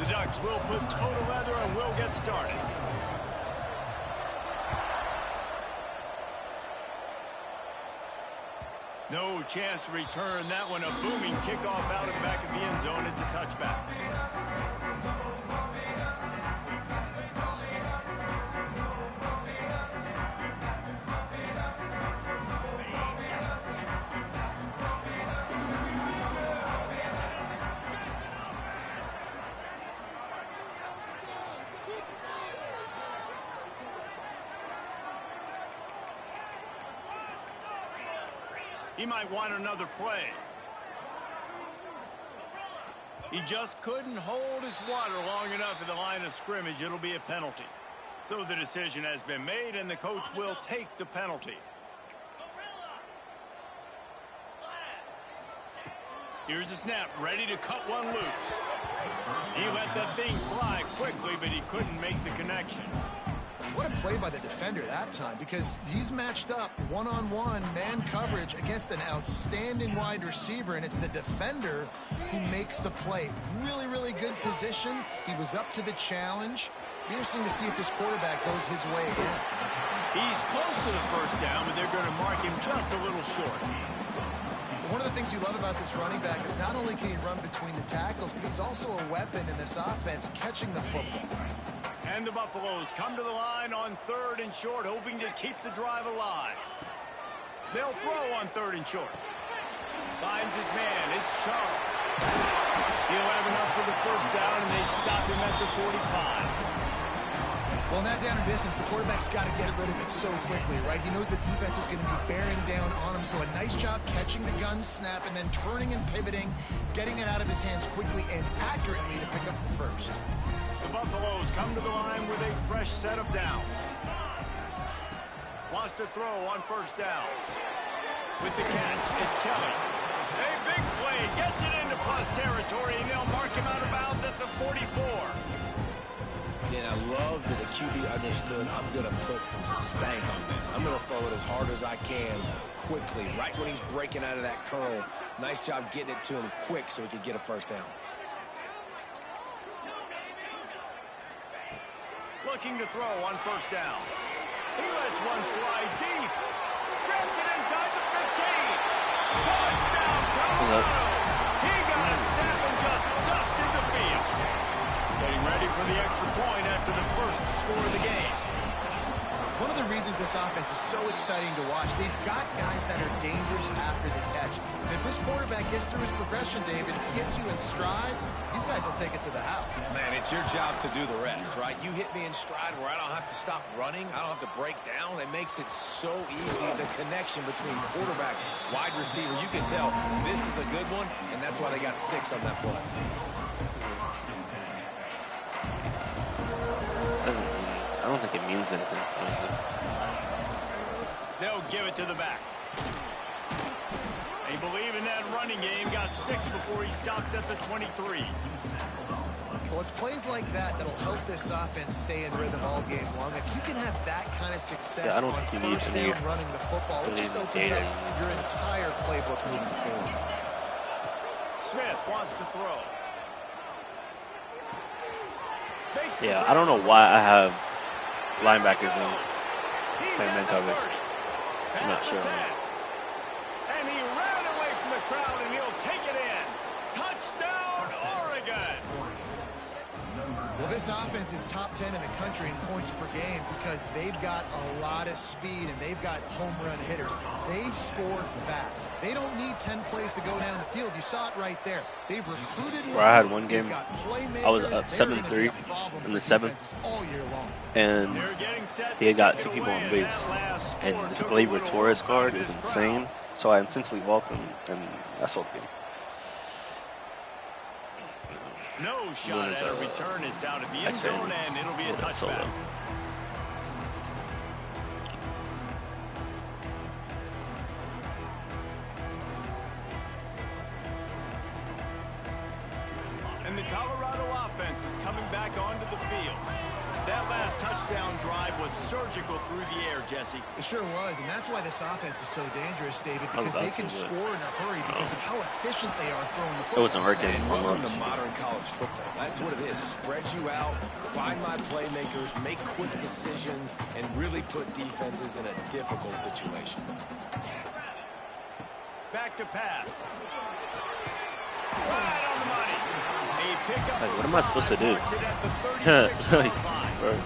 The Ducks will put total leather and will get started. No chance to return that one. A booming kickoff out of the back of the end zone. It's a touchback. He might want another play. He just couldn't hold his water long enough at the line of scrimmage. It'll be a penalty. So the decision has been made, and the coach will take the penalty. Here's the snap, ready to cut one loose. He let that thing fly quickly, but he couldn't make the connection. What a play by the defender that time, because he's matched up one-on-one man coverage against an outstanding wide receiver, and it's the defender who makes the play. Really, really good position. He was up to the challenge. Interesting to see if this quarterback goes his way again. He's close to the first down, but they're going to mark him just a little short. One of the things you love about this running back is not only can he run between the tackles, but he's also a weapon in this offense catching the football. And the Buffaloes come to the line on 3rd and short, hoping to keep the drive alive. They'll throw on 3rd and short. Finds his man. It's Charles. He'll have enough for the first down, and they stop him at the 45. Well, in that down and distance, the quarterback's got to get rid of it so quickly, right? He knows the defense is going to be bearing down on him, so a nice job catching the gun snap and then turning and pivoting, getting it out of his hands quickly and accurately to pick up the first. The Buffaloes come to the line with a fresh set of downs. Wants to throw on 1st down. With the catch, it's Kelly. A big play, gets it into plus territory, and they'll mark him out of bounds at the 44. And I love that the QB understood, I'm going to put some stank on this. I'm going to throw it as hard as I can quickly, right when he's breaking out of that curl. Nice job getting it to him quick so he could get a first down. Looking to throw on 1st down. He lets one fly deep. Grabs it inside the 15. Touchdown, Colorado. He got a step and just dusted the field. Getting ready for the extra point after the first score of the game. One of the reasons this offense is so exciting to watch, they've got guys that are dangerous after the catch. And if this quarterback gets through his progression, David, gets you in stride, these guys will take it to the house. Man, it's your job to do the rest, right? You hit me in stride where I don't have to stop running. I don't have to break down. It makes it so easy, the connection between quarterback, wide receiver. You can tell this is a good one, and that's why they got 6 on that play. I don't think it means anything, honestly. They'll give it to the back. They believe in that running game. Got 6 before he stopped at the 23. Well, it's plays like that that'll help this offense stay in rhythm all game long. If you can have that kind of success on first down running the football, it just opens up your entire playbook moving forward. Smith wants to throw. Yeah, I don't know why I have linebackers in playing man coverage. I'm not sure. And he ran away from the crowd, and he'll take it in. Touchdown, Oregon. Well, this offense is top 10 in the country in points per game because they've got a lot of speed and they've got home run hitters. They score fast. They don't need 10 plays to go down the field. You saw it right there. They've recruited well. I had one game, I was up 7-3 in the 7th, and he had got 2 people on base, and this Gleyber Torres card is insane, so I intentionally walked him, and that's okay. No shot at a return. It's out of the end zone, and it'll be a touchback. And the Colorado offense is coming back onto the field. That last touchdown drive was surgical through the air, Jesse. It sure was, and that's why this offense is so dangerous, David, because they can score in a hurry because of how efficient they are throwing the football. It wasn't working. And welcome to modern college football. That's what it is. Spread you out, find my playmakers, make quick decisions, and really put defenses in a difficult situation. Back to pass. Right on the money. Like, what am I supposed to do? Bro,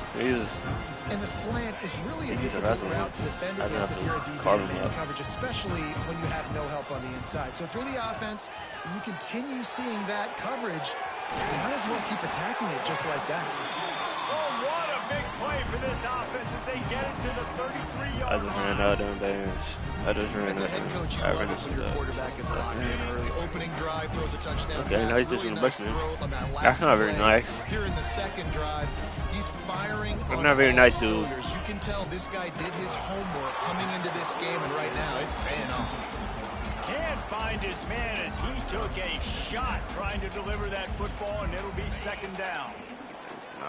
and the slant is really a difficult route to defend against if you're a DB in coverage, especially when you have no help on the inside. So if you're the offense and you continue seeing that coverage, you might as well keep attacking it just like that. Oh, what a big play for this offense as they get it to the 33-yard line. I just ran out of damage. I just ran out. As a head coach, you love it when your quarterback is locked in early. Opening drive throws a touchdown. Okay, now he's just in the bush, man. That's not very nice. Here in the second drive, he's firing on not very nice, dude. cylinders. You can tell this guy did his homework coming into this game, and right now it's paying off. Can't find his man as he took a shot trying to deliver that football, and it'll be second down.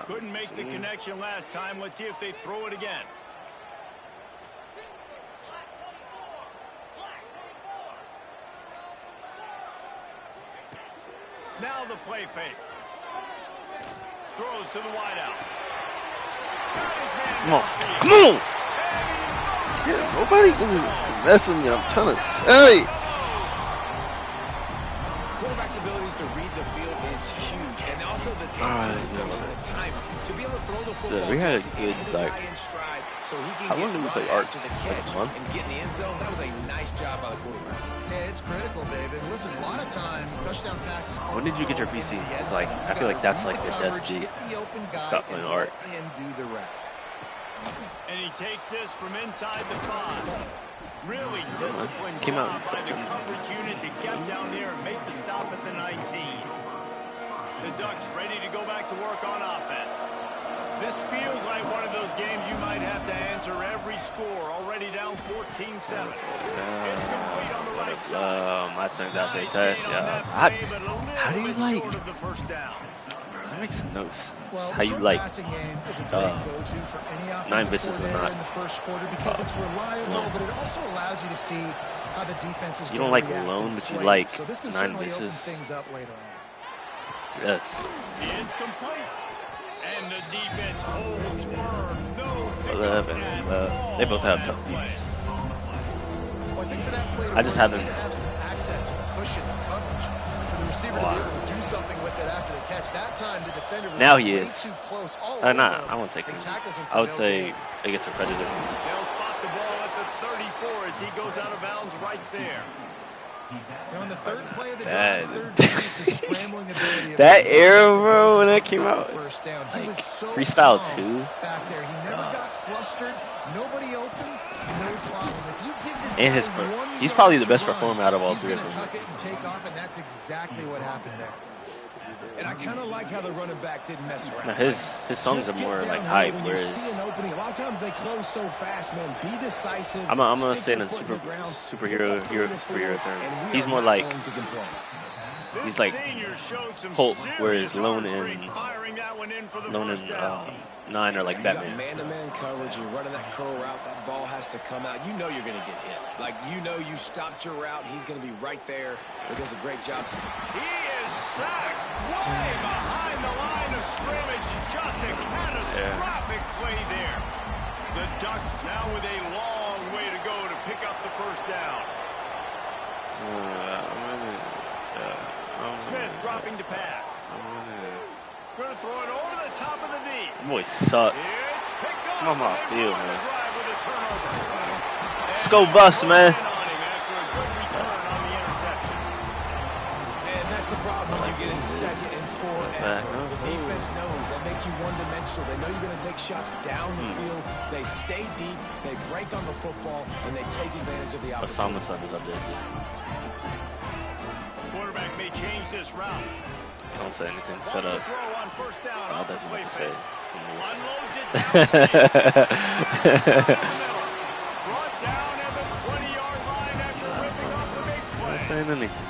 Couldn't make the connection last time. Let's see if they throw it again. Now the play fake. Throws to the wideout. Come on. Come on! Yeah, nobody can mess with me. I'm trying to tell you. Quarterback's abilities to read the field is huge, and also the anticipation, the time to be able to throw the football. We had a just good, into the like, guy in stride, so he can how long did we play Arch? after the catch and get in the end zone. That was a nice job by the quarterback. Yeah, it's critical, David. Listen, a lot of times touchdown passes. When did you get your PC? It's like, I feel like that's like the death beat. Stop playing art. And do the rest. And he takes this from inside the 5. Really disciplined Came out job by the coverage unit to get down there and make the stop at the 19. The Ducks ready to go back to work on offense. This feels like one of those games you might have to answer every score. Already down 14-7. It's complete on the right side. I think that's a test, yeah. How do you like? That makes no sense. Well, how you like 9 misses and not in the first quarter because it's reliable, but it also allows you to see how the defense is. You don't like alone, but you like so this can 9 misses. misses. Things up later on. Yes. It's complete, and the defense holds firm. No They both have tough beats. Well, I think for that play, I just haven't. Have some access and cushion and coverage. The receiver to be able to do something with it after the catch. That time, the defender was now he way is. too close. Nah, I won't take him. I would say it gets a predator. They'll spot the ball at the 34 as he goes out of bounds right there. Now, in the third play of the drive, third down is the scrambling ability of that arrow, bro, when that came out, first down. He was so freestyle calm 2 back there. He never got flustered. Nobody open. No problem. If you give this and guy he's probably the best performer out of all three of them. He's going to tuck it and take off, and that's exactly what happened there. And I kind of like how the running back didn't mess around. Now his songs are more like hype, whereas a lot of times they close so fast, man. Be decisive. I'm gonna say in superhero terms, he's more like he's like Hulk, whereas Lone and 9 are like Batman. Man-to-man coverage, you're running that curl route, that ball has to come out. You know you're going to get hit. Like, you know you stopped your route. He's going to be right there. He does a great job. He is sacked way behind the line of scrimmage. Just a catastrophic play there. The Ducks now with a long way to go to pick up the first down. Smith dropping to pass. Going to throw it over the top of the D. Boy, suck. It's picked up. Come on my field, man. Let's go bust, man. And that's the problem when you get in second and 4. The defense knows they make you one-dimensional. They know you're going to take shots down the field. They stay deep. They break on the football, and they take advantage of the opportunity. Osama is up there too. Quarterback may change this route. Don't say anything. Shut up. Oh, that's what to say. Unloads it down. Brought down at the 20-yard line after ripping off the big play. Not saying anything.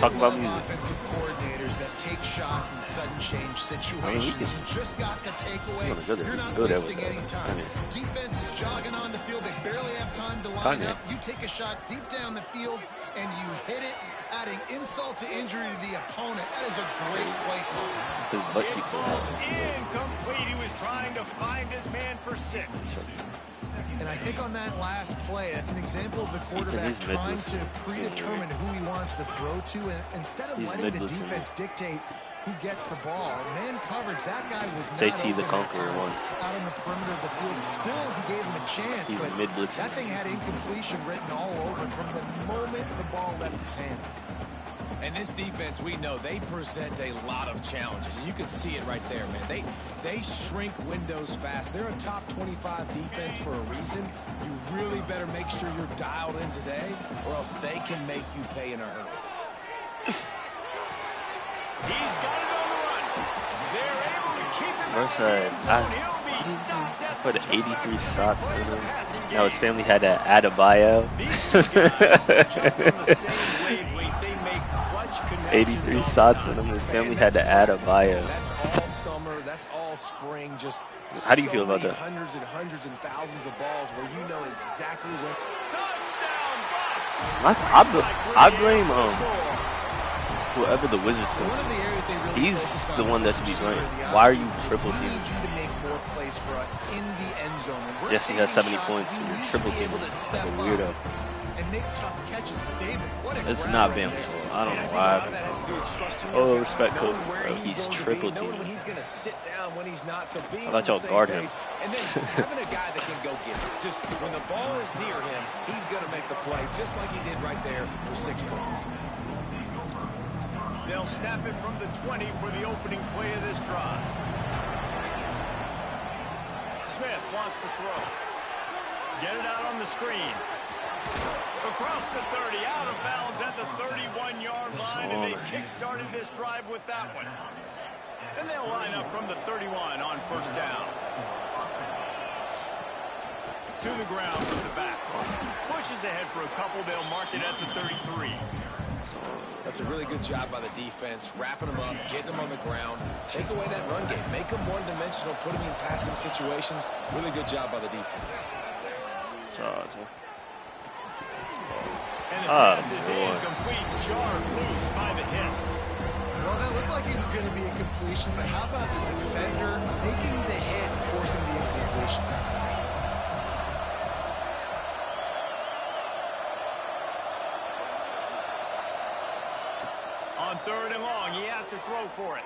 Talk about music. Offensive coordinators that take shots in sudden change situations. You just got the takeaway. You're not wasting any time. Defense is jogging on the field. They barely have time to line up. You take a shot deep down the field and you hit it, adding insult to injury to the opponent. That is a great play call. His butt cheeks are Ball's incomplete. He was trying to find his man for 6. And I think on that last play, that's an example of the quarterback trying to predetermine who he wants to throw to, and instead of letting the defense dictate who gets the ball. Man coverage, that guy was not JT the Conqueror won. Out on the perimeter of the field. Still, he gave him a chance, He's but that thing had incompletion written all over him from the moment the ball left his hand. And this defense, we know, they present a lot of challenges. And you can see it right there, man. They shrink windows fast. They're a top 25 defense for a reason. You really better make sure you're dialed in today, or else they can make you pay in a hurry. He's got it on the run. They're able to keep him I put 83 shots in him. Now his family had to add a bio. 83 shots in him. His family had to add a bio. That's all summer. That's all spring. Just how do you feel about that? Hundreds and hundreds and thousands of balls where you know exactly when. I blame whoever the Wizards coach is. He's the one that should be blamed. Why are you triple teaming? Yes, he has 70 points. You're triple teaming. That's a weirdo. And make tough catches. David, what a it's not Bam's fault. I don't know why. Oh, respect Kobe, bro. He's triple teaming. How about y'all guard him? And then having a guy that can go get it. Just when the ball is near him, he's going to make the play, just like he did right there for 6 points. They'll snap it from the 20 for the opening play of this drive. Smith wants to throw. Get it out on the screen. Across the 30, out of bounds at the 31-yard line, and they kick-started this drive with that one. Then they'll line up from the 31 on first down. To the ground from the back. Pushes ahead for a couple. They'll mark it at the 33. That's a really good job by the defense, wrapping them up, getting them on the ground, take away that run game, make them one-dimensional, put them in passing situations. Really good job by the defense. And the pass is incomplete. Jar loose by the hit. Well, that looked like it was going to be a completion, but how about the defender making the hit and forcing the incompletion? On 3rd and long, he has to throw for it.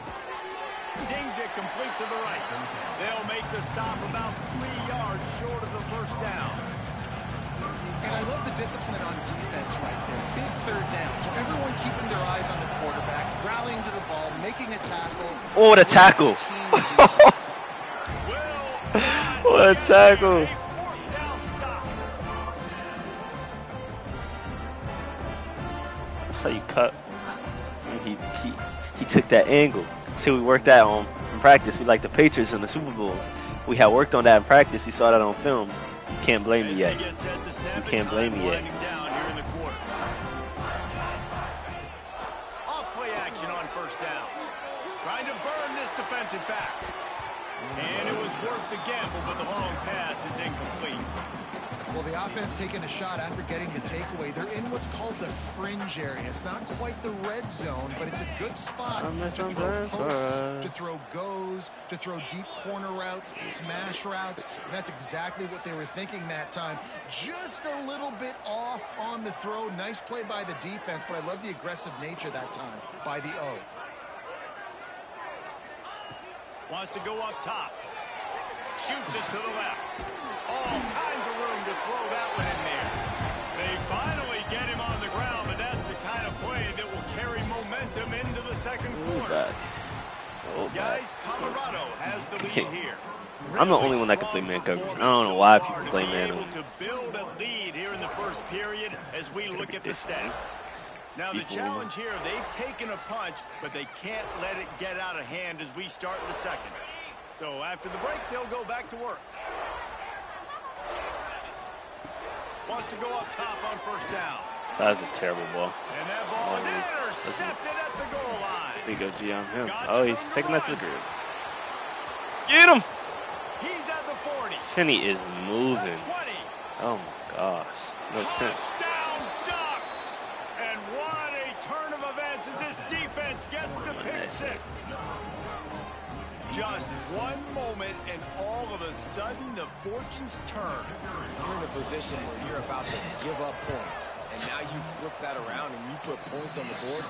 Zings it complete to the right. They'll make the stop about 3 yards short of the first down. And I love the discipline on defense right there. Big 3rd down. So everyone keeping their eyes on the quarterback, rallying to the ball, making a tackle. Oh, what a tackle. What a tackle. That's how you cut. He took that angle. See, we worked that on in practice. We like the Patriots in the Super Bowl. We had worked on that in practice. We saw that on film. You can't blame me yet. You can't blame me yet. Off play action on first down. Trying to burn this defensive back. And it was worth the gamble, but the long pass is incomplete. Well, the offense taking a shot after getting the takeaway. They're in what's called the fringe area. It's not quite the red zone, but it's a good spot to throw posts, to throw goes, to throw deep corner routes, smash routes. And that's exactly what they were thinking that time. Just a little bit off on the throw. Nice play by the defense, but I love the aggressive nature that time by the O. Wants to go up top. Shoots it to the left. All kinds of room to throw that one in there. They finally get him on the ground, but that's the kind of play that will carry momentum into the second quarter. Guys, Colorado has the lead here. I'm the only one that can play man coverage. I don't know why people play man. Able to build a lead here in the first period as we look at the stats. Now the challenge here, they've taken a punch, but they can't let it get out of hand as we start the second. So after the break, they'll go back to work. Wants to go up top on first down. That was a terrible ball. And that ball is intercepted at the goal line. There you go, G on him. Oh, he's taking that to the grid. Get him! He's at the 40. Finney is moving. Oh my gosh. No chance. Touchdown Ducks! And what a turn of events as this defense gets the pick six. Just one moment, and all of a sudden, the fortunes turn. You're in a position where you're about to give up points, and now you flip that around and you put points on the board.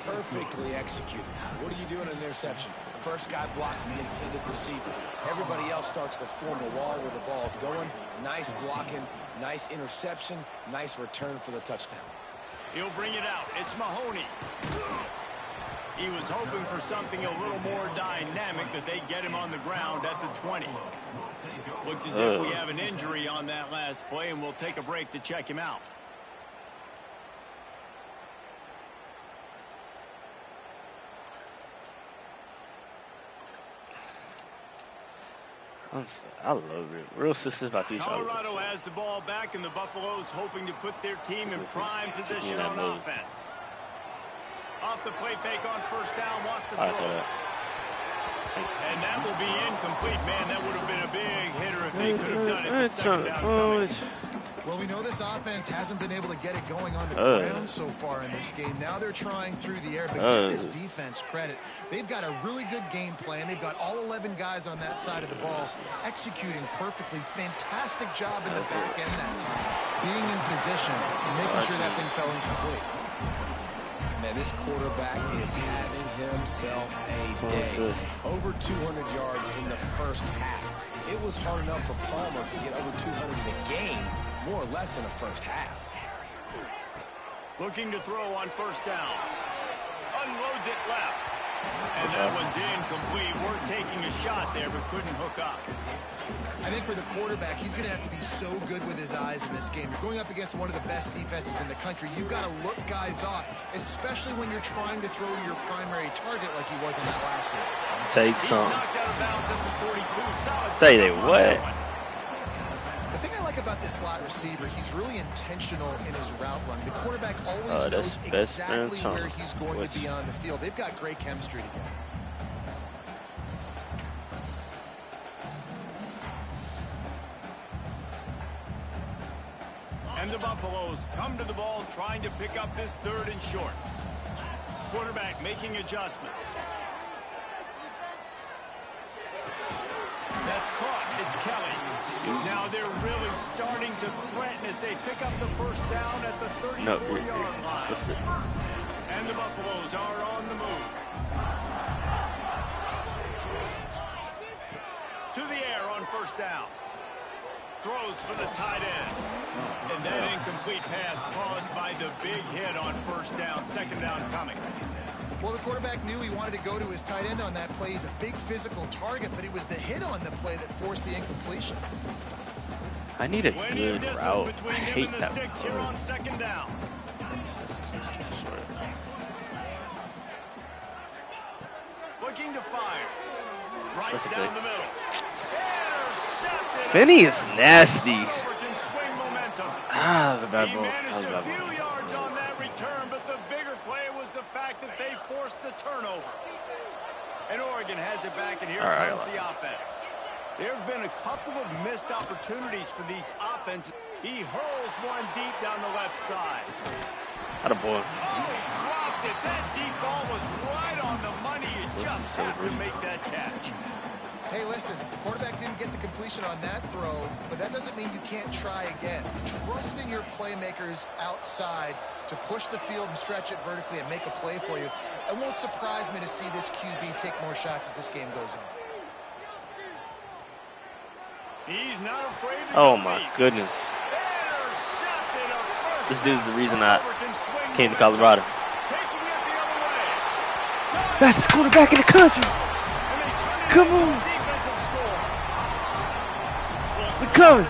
Perfectly executed. What do you do in an interception? The first guy blocks the intended receiver. Everybody else starts to form a wall where the ball's going. Nice blocking, nice interception, nice return for the touchdown. He'll bring it out. It's Mahoney. He was hoping for something a little more dynamic, that they get him on the ground at the 20. Looks as if we have an injury on that last play, and we'll take a break to check him out. I love it. Real sisters about these. Colorado has the ball back, and the Buffaloes hoping to put their team in prime position on offense. Off the play fake on first down, wants to throw. And that will be incomplete. Man, that would have been a big hitter if they could have done it. Second down coming. Well, we know this offense hasn't been able to get it going on the ground so far in this game. Now they're trying through the air, but give this defense credit. They've got a really good game plan. They've got all 11 guys on that side of the ball executing perfectly. Fantastic job in the back end that time. Being in position and making sure that thing fell incomplete. Man, this quarterback is having himself a day. Over 200 yards in the first half. It was hard enough for Palmer to get over 200 in a game, more or less in the first half. Looking to throw on first down. Unloads it left. And that one's incomplete. We're taking a shot there, but couldn't hook up. I think for the quarterback, he's going to have to be so good with his eyes in this game. You're going up against one of the best defenses in the country. You've got to look guys off, especially when you're trying to throw to your primary target like he was in that last one. Take some. Say they what? The thing I like about this slot receiver, he's really intentional in his route running. The quarterback always knows exactly where he's going to be on the field. They've got great chemistry together. And the Buffaloes come to the ball trying to pick up this third and short. Quarterback making adjustments. That's caught. It's Kelly. Now they're really starting to threaten as they pick up the first down at the 34-yard line. And the Buffaloes are on the move. To the air on first down. Throws for the tight end. And that incomplete pass caused by the big hit on first down. Second down coming. Well, the quarterback knew he wanted to go to his tight end on that play. He's a big physical target, but it was the hit on the play that forced the incompletion. I need a good route. I hate that sticks here on second down. Looking to fire. Right down the middle. Finney is nasty. Ah, that was a bad ball. He managed a few yards on that return, but the bigger play was the fact that they forced the turnover. And Oregon has it back, and here comes the offense. There have been a couple of missed opportunities for these offenses. He hurls one deep down the left side. Attaboy. Oh, he dropped it. That deep ball was right on the money. You just have to make that catch. Hey, listen, the quarterback didn't get the completion on that throw, but that doesn't mean you can't try again. Trust in your playmakers outside to push the field and stretch it vertically and make a play for you. It won't surprise me to see this QB take more shots as this game goes on. He's not afraid to oh, my goodness. This dude's the reason I came to Colorado. Best quarterback in the country. Come on. We're coming.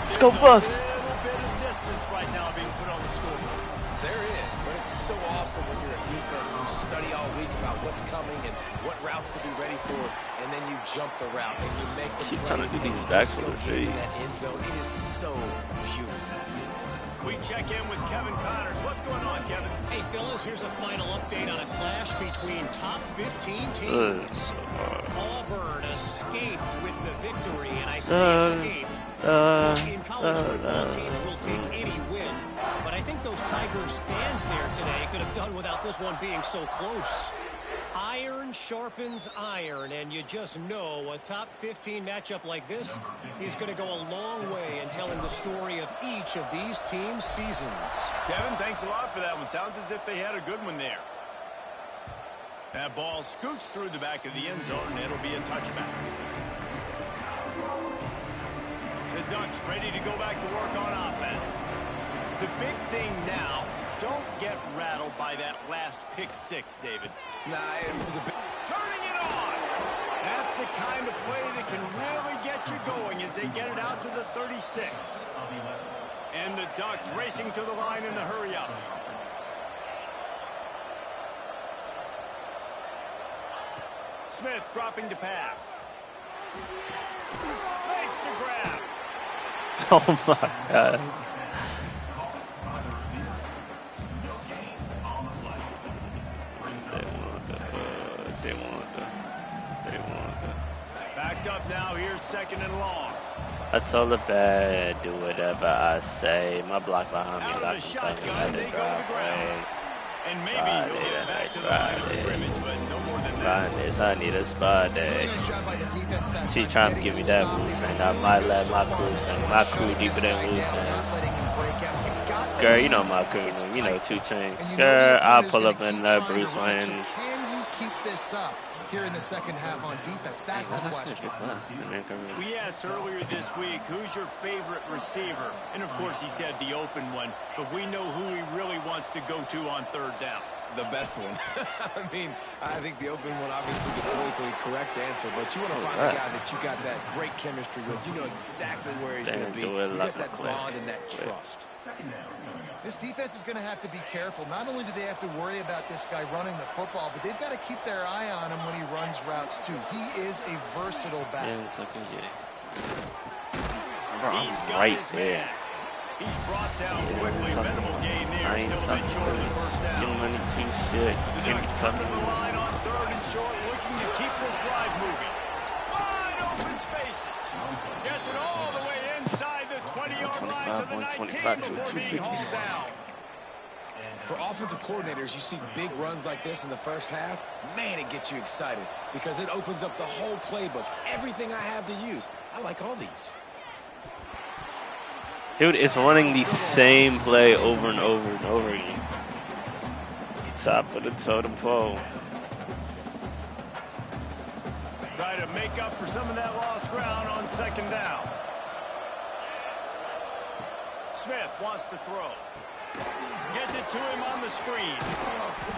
Let's go Buffs. A little bit of distance right now being put on the scoreboard. There is, but it's so awesome when you're a defense and you study all week about what's coming and what routes to be ready for, and then you jump the route and you make the Keep plays trying to do and these you backs just with go their in feet. that end zone. It is so beautiful. We check in with Kevin Connors. What's going on, Kevin? Hey, fellas, here's a final update on a clash between top 15 teams. Auburn escaped with the victory, and I say escaped. In college football, teams will take any win. But I think those Tigers fans there today could have done without this one being so close. Iron sharpens iron, and you just know a top 15 matchup like this is going to go a long way in telling the story of each of these teams' seasons. Kevin, thanks a lot for that one. Sounds as if they had a good one there. That ball scoots through the back of the end zone, and it'll be a touchback. The Ducks ready to go back to work on offense. The big thing now, don't get rattled by that last pick six, David. Nah, it was a bit... Turning it on! That's the kind of play that can really get you going as they get it out to the 36. And the Ducks racing to the line in a hurry up. Smith dropping to pass. Makes the grab. Oh my God. They want the. Backed up now. Here's second and long. I told the bad, do whatever I say. My block behind me, Out like of the shotgun, they go to the ground. And maybe Friday, he'll get back next to the line of Friday. scrimmage, but no more than that. This, I need a spot day. Nice job by the defense that She time, trying to getting give me a that stop Wu there. Tang. I might let my crew Far Tang. as My shutting crew this deeper than guy Wu down, not Tang. letting him break out. You've got the Girl, you lead. know my crew. It's You know tight. 2 Chainz. And you know the Girl, I'll opponent's pull gonna up in keep trying to Bruce run. So Wayne. can you keep this up here in the second half on defense? That's the question. We asked earlier this week, who's your favorite receiver? And, of course, he said the open one. But we know who he really wants to go to on third down. The best one. I mean, I think the open one, obviously the politically correct answer, but you want to find a guy that you got that great chemistry with. You know exactly where he's going to be. You got that bond and that trust. This defense is going to have to be careful. Not only do they have to worry about this guy running the football, but they've got to keep their eye on him when he runs routes, too. He is a versatile back. Yeah, it's okay, He's I'm got right his there. man. He's brought down Yeah, quickly. Minimal gain there. I ain't Still a bit talking short of the first Get down. money too shit. The Can't be Ducks talking coming to the line on third and short, looking to keep this drive moving. Wide open spaces. Gets it all the way inside the 20-yard line to the 19 before being hauled down. For offensive coordinators, you see big runs like this in the first half, man, it gets you excited because it opens up the whole playbook. Everything I have to use. I like all these. Dude, it's running the same play over and over and over again. Top of the totem pole. Try to make up for some of that lost ground on second down. Smith wants to throw. Gets it to him on the screen.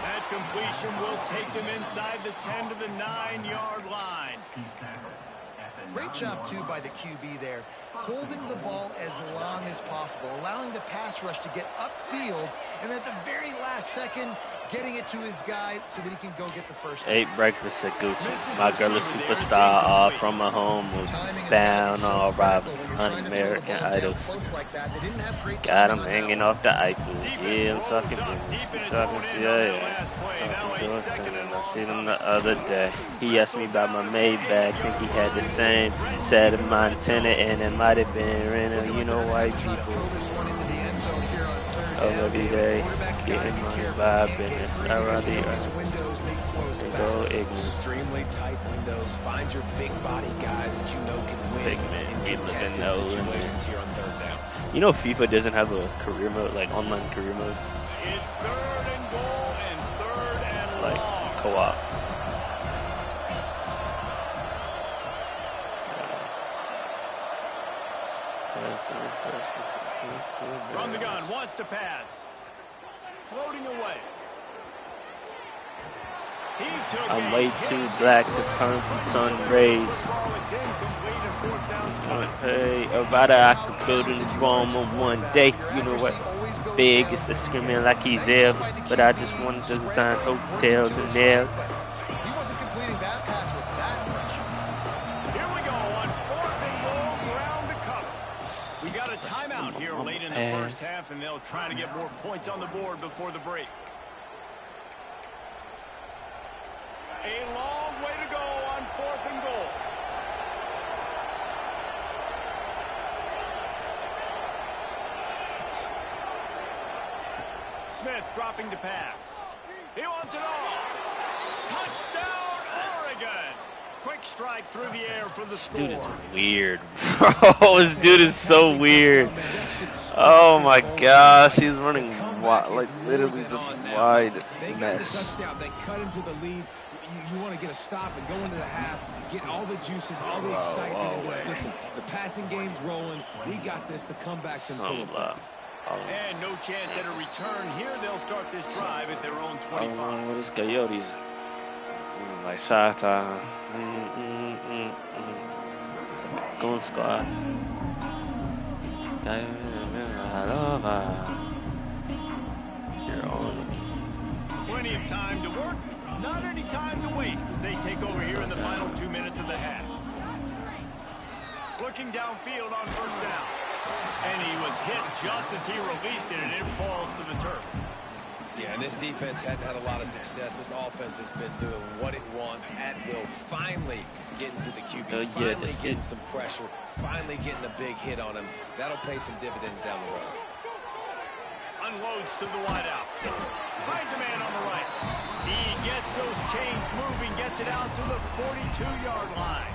That completion will take him inside the 10 to the 9-yard line. Great job, too, by the QB there. Holding the ball as long as possible, allowing the pass rush to get upfield, and at the very last second, getting it to his guy so that he can go get the first down. Ate breakfast at Gucci. My girl is superstar, all from my home. Was bound all rivals, un-American idols. Got him hanging off the Eiffel. Yeah, I'm talking business. Talking CIA. Talking Dorset. And I seen him the other day. He asked me about my Maybach. Think he had the same set of Montana, and it might have been rental. You know, white people. Every day, getting money by business. Around the earth. Go ignorant. Extremely tight windows. Find your big body guys that you know can win Big man, in contested situations here on third down. You know, FIFA doesn't have a career mode, like online career mode, It's third and goal and third and like long. co-op. From the gun, wants to pass. Floating away. He took I'm a way hit. too black to turn from sun rays. Ball, it's incomplete and fourth down's coming. Hey, about I could build in Roma one day. You know what? Big is the screaming like he's Elvis, but I just wanted to design hotels and there. He wasn't completing that pass with that pressure. Here we go on fourth and goal, ground to cover. We got a timeout here late in the first half, and they'll try to get more points on the board before the break. A long way to go on fourth and goal. Smith dropping to pass. He wants it all. Touchdown! Touchdown, Oregon. Quick strike through the air for the score. Dude is weird, bro. This dude is so weird. Oh my gosh, he's running wide, like literally just wide mesh. Touchdown. They cut into the lead. You want to get a stop and go into the half, get all the juices, all the excitement. Listen, the passing game's rolling. We got this. The comeback's in full effect. And no chance at a return here. They'll start this drive at their own 25. What is Coyotes? Like Shata. Goal squad. You're on. Plenty of time to work. Not any time to waste as they take over here in the final 2 minutes of the half. Looking downfield on first down. And he was hit just as he released it, and it falls to the turf. Yeah, and this defense hadn't had a lot of success. This offense has been doing what it wants at will. Finally getting to the QB, finally getting some pressure, finally getting a big hit on him. That'll pay some dividends down the road. Unloads to the wideout. Finds a man on the right. He gets those chains moving, gets it out to the 42-yard line.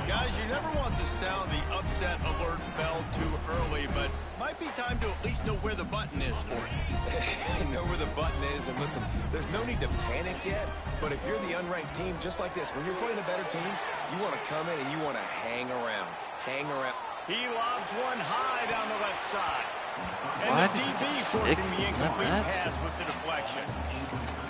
Guys, you never want to sound the upset alert bell too early, but might be time to at least know where the button is for it. Know where the button is, and listen, there's no need to panic yet, but if you're the unranked team, just like this, when you're playing a better team, you want to come in and you want to hang around. Hang around. He lobs one high down the left side. And Why the DB forcing the incomplete pass with the deflection.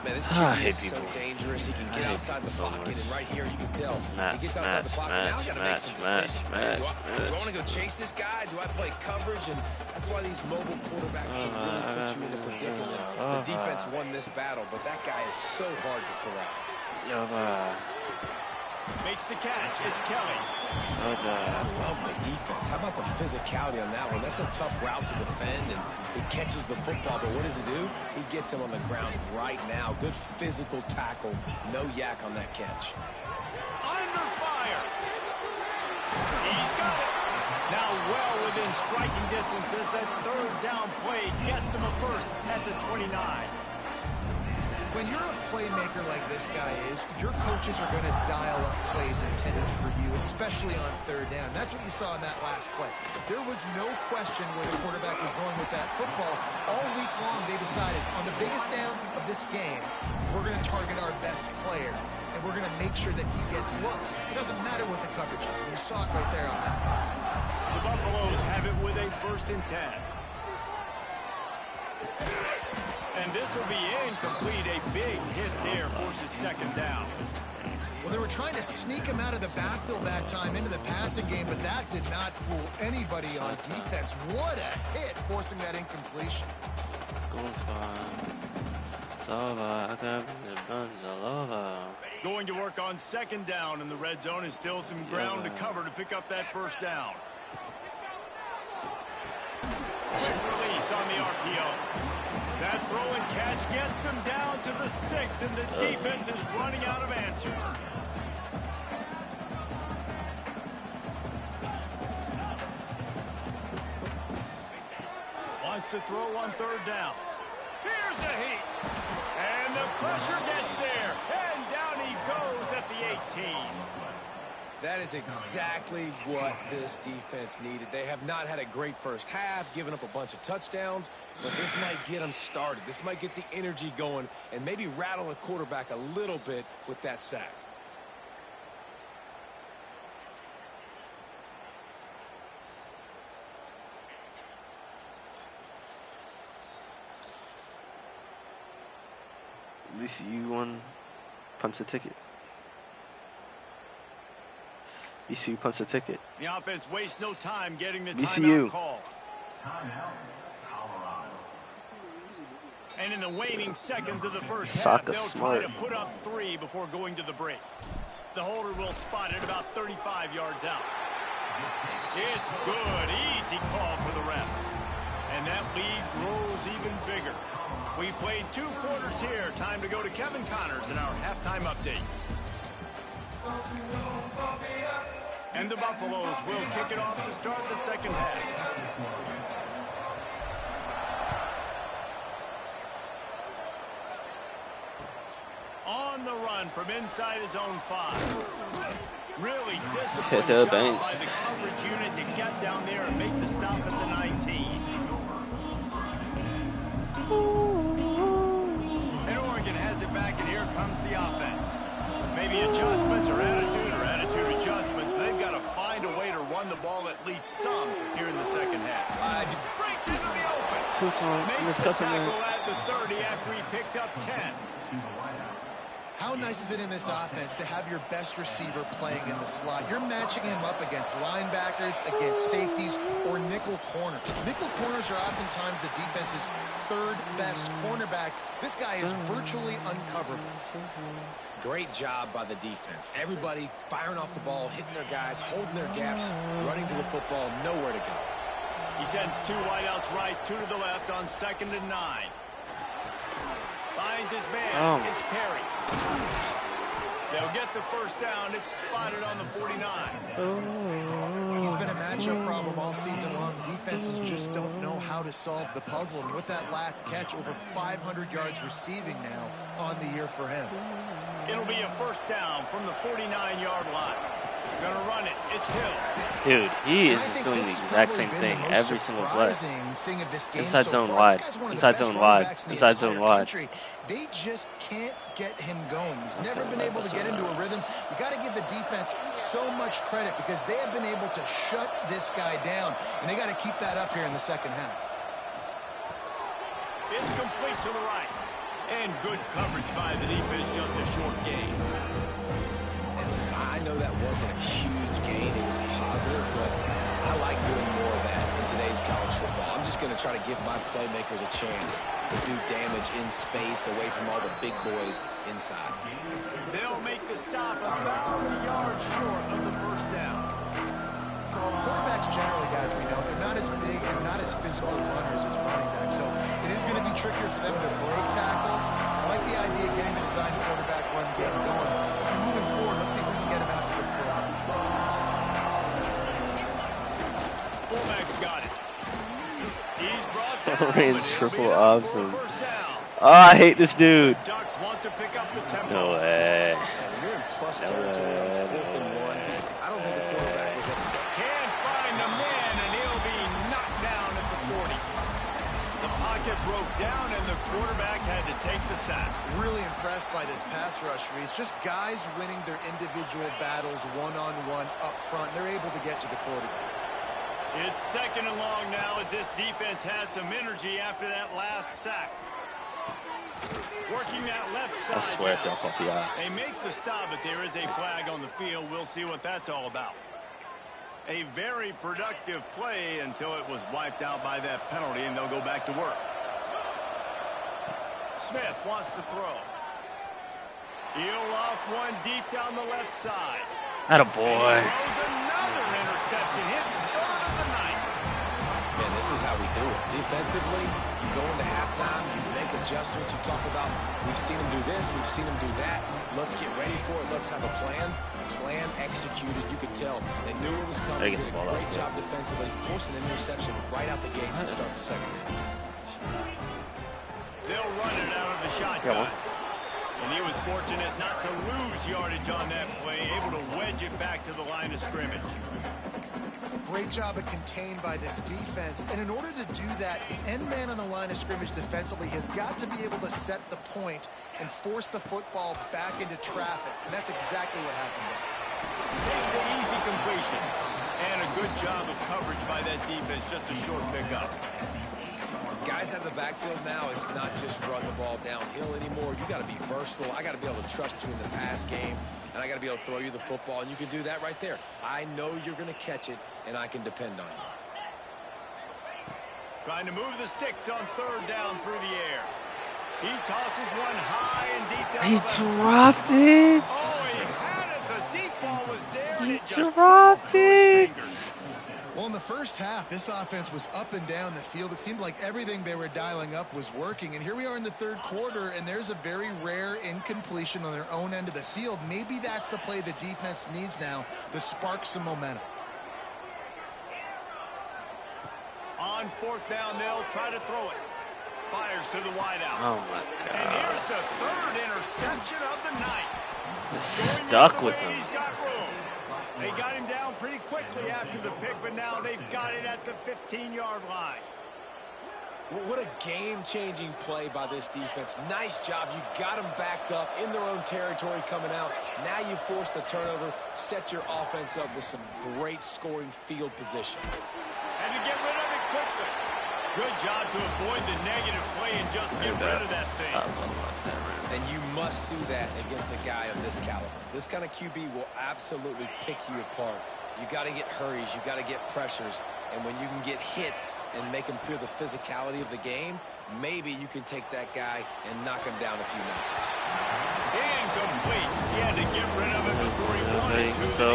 Man, this QB is so dangerous. He can get outside the pocket, and right here you can tell he gets outside the pocket. Now I got to make some decisions, man. Do I want to go chase this guy? Do I play coverage? And that's why these mobile quarterbacks can really put you in a predicament. The defense won this battle, but that guy is so hard to corral. Makes the catch. It's Kelly. I love the defense. How about the physicality on that one? That's a tough route to defend, and he catches the football, but what does he do? He gets him on the ground right now. Good physical tackle. No yak on that catch. Under fire. He's got it. Now well within striking distance as that third down play gets him a first at the 29. When you're a playmaker like this guy is, your coaches are going to dial up plays intended for you, especially on third down. That's what you saw in that last play. There was no question where the quarterback was going with that football. All week long, they decided, on the biggest downs of this game, we're going to target our best player, and we're going to make sure that he gets looks. It doesn't matter what the coverage is, and you saw it right there on that. The Buffaloes have it with a 1st and 10. And this will be incomplete. A big hit there forces 2nd down. Well, they were trying to sneak him out of the backfield that time into the passing game, but that did not fool anybody on defense. What a hit, forcing that incompletion. Going to work on 2nd down in the red zone, and still some ground to cover to pick up that 1st down. Quick release on the RPO. That throw and catch gets them down to the 6, and the defense is running out of answers. Wants to throw on 3rd down. Here's a heat. And the pressure gets there. And down he goes at the 18. That is exactly what this defense needed. They have not had a great first half, giving up a bunch of touchdowns, but this might get them started. This might get the energy going and maybe rattle the quarterback a little bit with that sack. VCU won, punch a ticket. VCU punch a ticket. The offense wastes no time getting the VCU timeout call. And in the waning seconds of the first half, they'll try to put up 3 before going to the break. The holder will spot it about 35 yards out. It's good. Easy call for the refs. And that lead grows even bigger. We played 2 quarters here. Time to go to Kevin Connors in our halftime update. And the Buffaloes will kick it off to start the 2nd half. On the run run from inside his own 5. Really disciplined job by the coverage unit to get down there and make the stop at the 19. And Oregon has it back, and here comes the offense. Maybe adjustments or attitude adjustments, but they've got to find a way to run the ball at least some here in the second half. Breaks into the open. Makes the tackle at the 30 after he picked up 10. How nice is it in this offense to have your best receiver playing in the slot? You're matching him up against linebackers, against safeties, or nickel corners. Nickel corners are oftentimes the defense's third best cornerback. This guy is virtually uncoverable. Great job by the defense. Everybody firing off the ball, hitting their guys, holding their gaps, running to the football, nowhere to go. He sends 2 wideouts right, 2 to the left on 2nd and 9. Finds his man. It's Perry. They'll get the first down. It's spotted on the 49. He's been a matchup problem all season long. Defenses just don't know how to solve the puzzle. And with that last catch, over 500 yards receiving now on the year for him. It'll be a first down from the 49-yard line. Gonna run it. It's Hill. Dude, he is just doing the exact same thing every single play. Inside zone wide. Inside zone wide. Inside zone wide. They just can't get him going. He's never been able to get into a rhythm. You got to give the defense so much credit because they have been able to shut this guy down, and they got to keep that up here in the second half. It's complete to the right. And good coverage by the defense, just a short gain. And listen, I know that wasn't a huge gain. It was positive, but I like doing more of that in today's college football. I'm just going to try to give my playmakers a chance to do damage in space away from all the big boys inside. They'll make the stop about a yard short of the first down. Quarterbacks generally, guys, we know, they're not as big and not as physical runners as running backs, so it is going to be trickier for them to break tackles. I like the idea of getting the design quarterback run game going. Moving forward, let's see if we can get him out to the field. Fullback's got it. He's brought down. Range triple option. Oh, I hate this dude. Ducks want to pick up the tempo. No way. You're in plus territory on 4th and 1. I don't think the quarterback was at Can't find the man, and he'll be knocked down at the 40. The pocket broke down, and the quarterback had to take the sack. Really impressed by this pass rush, Reese. Just guys winning their individual battles one-on-one up front. They're able to get to the quarterback. It's 2nd and long now as this defense has some energy after that last sack. Working that left side. I swear if y'all caught the eye. They make the stop, but there is a flag on the field. We'll see what that's all about. A very productive play until it was wiped out by that penalty, and they'll go back to work. Smith wants to throw. He'll off one deep down the left side. Attaboy. And he throws another interception. His third of the night. Man, this is how we do it. Defensively, you go into halftime, you make adjustments, you talk about, we've seen them do this, we've seen them do that. Let's get ready for it. Let's have a plan. Plan executed. You could tell they knew it was coming. They did a great job defensively, forcing an interception right out the gates to start the second half. They'll run it out of the shotgun. And he was fortunate not to lose yardage on that play, able to wedge it back to the line of scrimmage. Great job of contained by this defense. And in order to do that, the end man on the line of scrimmage defensively has got to be able to set the point and force the football back into traffic. And that's exactly what happened there. Takes the easy completion. And a good job of coverage by that defense, just a short pickup. Guys out of the backfield now, it's not just run the ball downhill anymore. You got to be versatile. I got to be able to trust you in the pass game, and I got to be able to throw you the football, and you can do that right there. I know you're going to catch it, and I can depend on you. Trying to move the sticks on 3rd down through the air. He tosses one high and deep down He the left dropped side. it. Oh, he had it. The deep ball was there, and He it just dropped it. Well, in the first half, this offense was up and down the field. It seemed like everything they were dialing up was working. And here we are in the 3rd quarter, and there's a very rare incompletion on their own end of the field. Maybe that's the play the defense needs now to spark some momentum. On 4th down, they'll try to throw it. Fires to the wideout. Oh, my God. And here's the 3rd interception of the night. Just stuck with him. He's got room. They got him down pretty quickly after the pick, but now they've got it at the 15-yard line. Well, what a game-changing play by this defense. Nice job. You got them backed up in their own territory coming out. Now you force the turnover, set your offense up with some great scoring field position. And to get rid of it quickly. Good job to avoid the negative play and just get rid of that thing. And you must do that against a guy of this caliber. This kind of QB will absolutely pick you apart. You got to get hurries. You got to get pressures. And when you can get hits and make him feel the physicality of the game, maybe you can take that guy and knock him down a few notches. Incomplete. He had to get rid of it before he wanted to. So,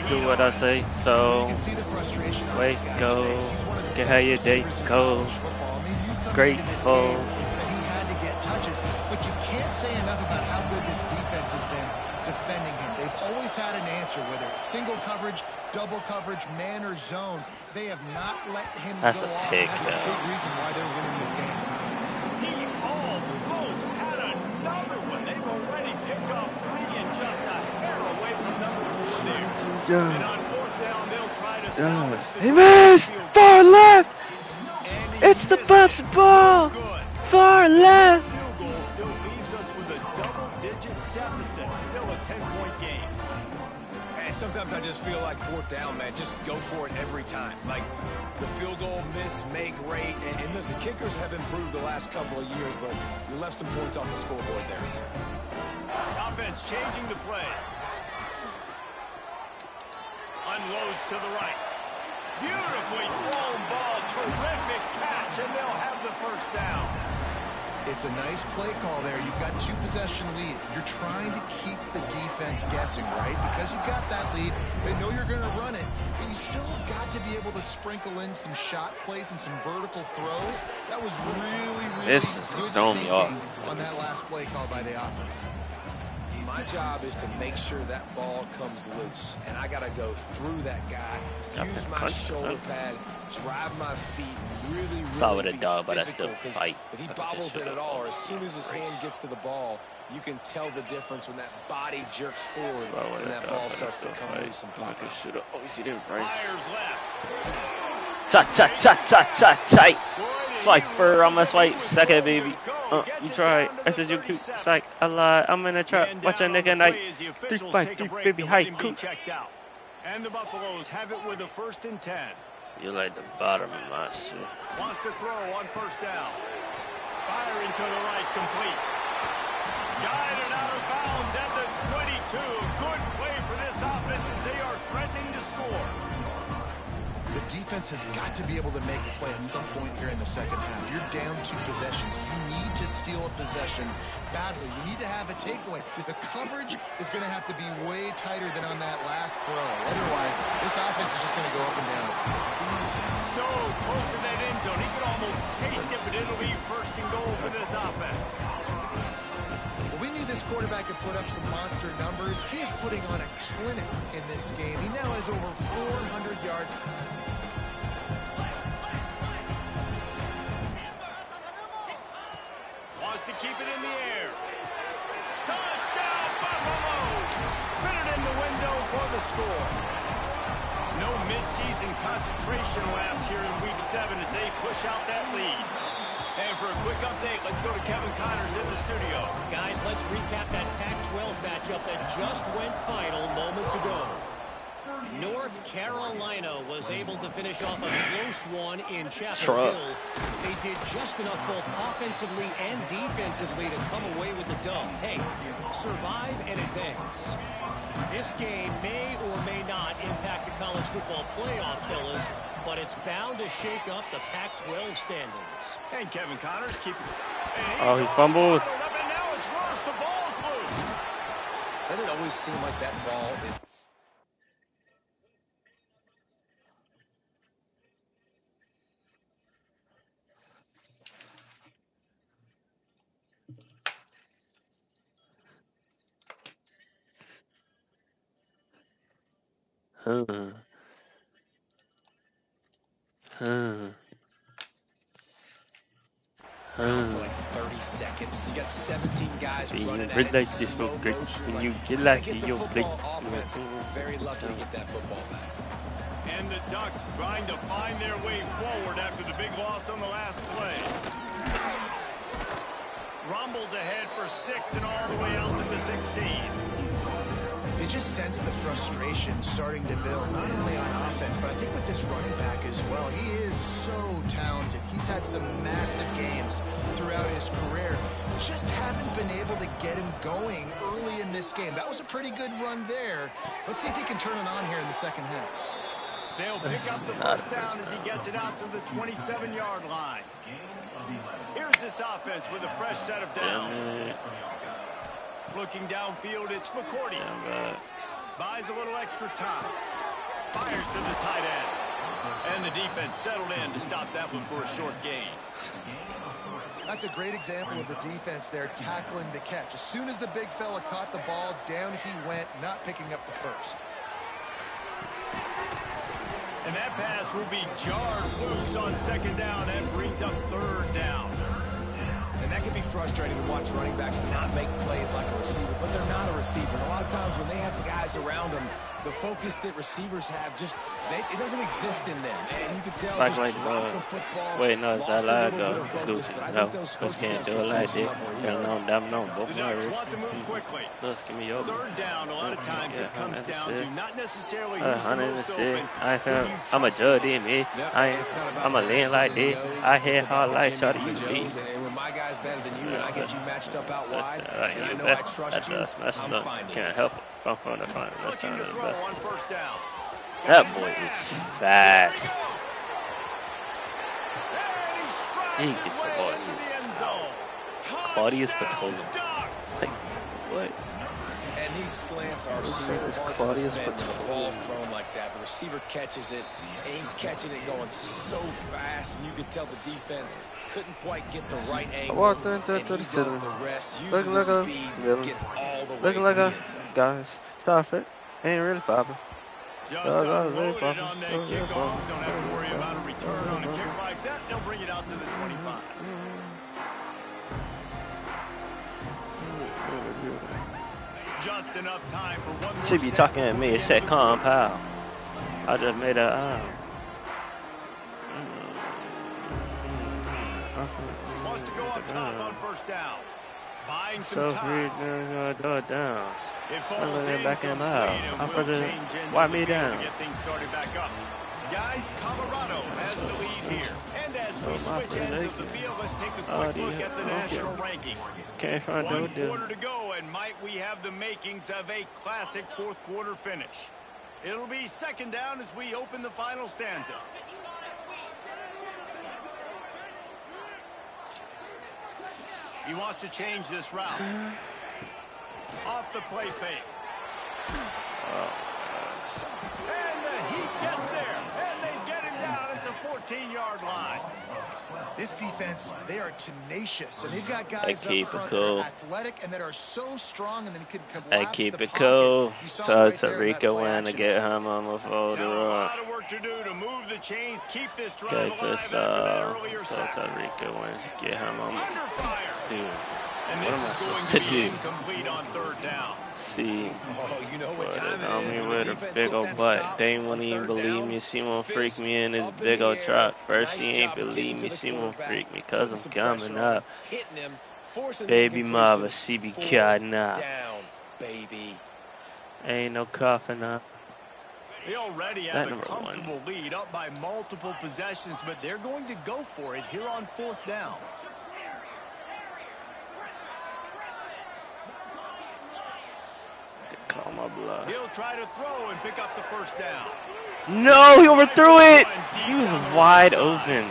do what I say. So, wait, go. Get how your day go. Grateful. He had to get touches, but you can't say enough about how good this defense has been defending him. They've always had an answer, whether it's single coverage, double coverage, man or zone. They have not let him go off. That's a big reason why they're winning this game. He almost had another one. They've already picked off 3 and just a hair away from number 4 there. And on 4th down, they'll try to salvage the He missed! Far left! It's the Bucks ball! Far left! Field goal still leaves us with a double-digit deficit. Still a 10-point game. And sometimes I just feel like 4th down, man. Just go for it every time. Like the field goal miss, make great. And listen, kickers have improved the last couple of years, but you left some points off the scoreboard there. Offense changing the play. Unloads to the right. Beautifully thrown ball. Terrific catch, and they'll have the 1st down. It's a nice play call there. You've got 2-possession lead. You're trying to keep the defense guessing, right? Because you've got that lead. They know you're going to run it, but you still have got to be able to sprinkle in some shot plays and some vertical throws. That was really good thinking on that last play call by the offense. My job is to make sure that ball comes loose, and I got to go through that guy, use my shoulder pad, drive my feet, really be physical, because if he bobbles it at all, or as soon as his hand gets to the ball, you can tell the difference when that body jerks forward and that ball starts to come loose and pop out. Fires left. Tight. Swiper, I'm a swipe. Second, baby. You try. I said you cute. Psych. I lied. I'm in a trap. Watch a nigga night. 3-5-3, baby. High. Cool. And the Buffaloes have it with a 1st and 10. You like the bottom of my shit. Wants to throw on 1st down. Firing to the right, complete. Guided out of bounds at the 22. Good play for this offense as they are threatening to score. The defense has got to be able to make a play at some point here in the 2nd half. You're down 2 possessions. You need to steal a possession badly. You need to have a takeaway. The coverage is going to have to be way tighter than on that last throw. Otherwise, this offense is just going to go up and down the field. So close to that end zone. He could almost taste it, but it'll be 1st and goal for this offense. Well, we knew this quarterback could put up some monster numbers. He is putting on a clinic in this game. He now has over 400 yards passing. Wants to keep it in the air. Touchdown, Buffalo! Fitted in the window for the score. No midseason concentration laps here in Week 7 as they push out that lead. And for a quick update, let's go to Kevin Connors in the studio. Guys, let's recap that Pac-12 matchup that just went final moments ago. North Carolina was able to finish off a close one in Chapel Hill. They did just enough both offensively and defensively to come away with the dub. Hey, survive and advance. This game may or may not impact the college football playoff, fellas, but it's bound to shake up the Pac-12 standings. And Kevin Connors keep it. Oh, he fumbled. And now it's worse. The ball's loose. Doesn't it always seem like that ball is... For like 30 seconds. You got 17 guys running at really it. like this so good. When you get like it, you'll blink. Very lucky to get that football back. And the Ducks trying to find their way forward after the big loss on the last play. Rumbles ahead for 6 and all the way out to the 16. You just sense the frustration starting to build, not only on offense, but I think with this running back as well. He is so talented. He's had some massive games throughout his career. Just haven't been able to get him going early in this game. That was a pretty good run there. Let's see if he can turn it on here in the second half. They'll pick up the first down as he gets it out to the 27-yard line. Here's this offense with a fresh set of downs. Looking downfield, it's McCourty. Buys a little extra time. Fires to the tight end. And the defense settled in to stop that one for a short gain. That's a great example of the defense there tackling the catch. As soon as the big fella caught the ball, down he went, not picking up the first. And that pass will be jarred loose on second down and brings up third down. And that can be frustrating to watch running backs not make plays like a receiver, but they're not a receiver. And a lot of times when they have the guys around them, the focus that receivers have just, it doesn't exist in them. And you can tell like, just drop the football. Wait, no, it's that loud though. Focus, No, just can't do it like that. The Ducks want to move quickly. Let's give me your Third down, a lot of times it comes down to not necessarily who's the 100 most and open. I'm a judge in me. I'm a lean like this. I hit hard like shot you beat. And when my guy's better than you and I get you matched up out wide, and I know I trust you, I'm fine. Can't help it. I'm from the front. Looking to throw on first down. That boy is fast. He gets the ball. Claudius Patola. Like, what? And these slants are so hard to defend when the ball's thrown like that. The receiver catches it, and he's catching it going so fast, and you can tell the defense couldn't quite get the right angle. And he does the rest, uses his speed, gets all the way to the end zone. Guys, stop it. Ain't really popping. Just unloaded on that kickoff. Don't have to worry about a return on a kick like that. They'll bring it out to the 25. Just enough time for one more. Should be talking at me. It said compound. I just made a. Wants to go up top on first down. Buying some time. Down. It falls in back in complete and will change Why into me the down? to get things started back up. Guys, Colorado has the lead here. And as we switch ends of the field, let's take a quick look at the national rankings. 1 quarter to go, and might we have the makings of a classic fourth quarter finish. It'll be second down as we open the final stanza. He wants to change this route. Off the play fake. And the Heat gets there. And they get him down at the 14-yard line. This defense, they are tenacious, and they've got guys up front that are athletic and that are so strong, and then can collapse keep the it pocket. cool. So it's a Rico win to get him on the floor to A run. lot of work to do to move the chains, keep this drive Okay, alive just after that earlier so sack. it's a Rico win to get him on. Under fire. Dude, And what this am I is going supposed to to be do? incomplete on third down. See, Oh, you know what but time I it is. mean, When with the a defense big gets old that butt. stop They ain't on wouldn't even third believe down, me. See him freak fist me in his up big the old air. truck. First, Nice he ain't job believe getting me. to the See him quarterback, freak me putting because some I'm coming pressure on up. him, hitting him, forcing the Baby mother, incompletion. CB Fourth cut now. down, baby. Ain't no coughing up. They already have a comfortable lead, up by multiple possessions, but they're going to go for it here on fourth down. Call my bluff. He'll try to throw and pick up the first down. No, he overthrew it. He was wide open.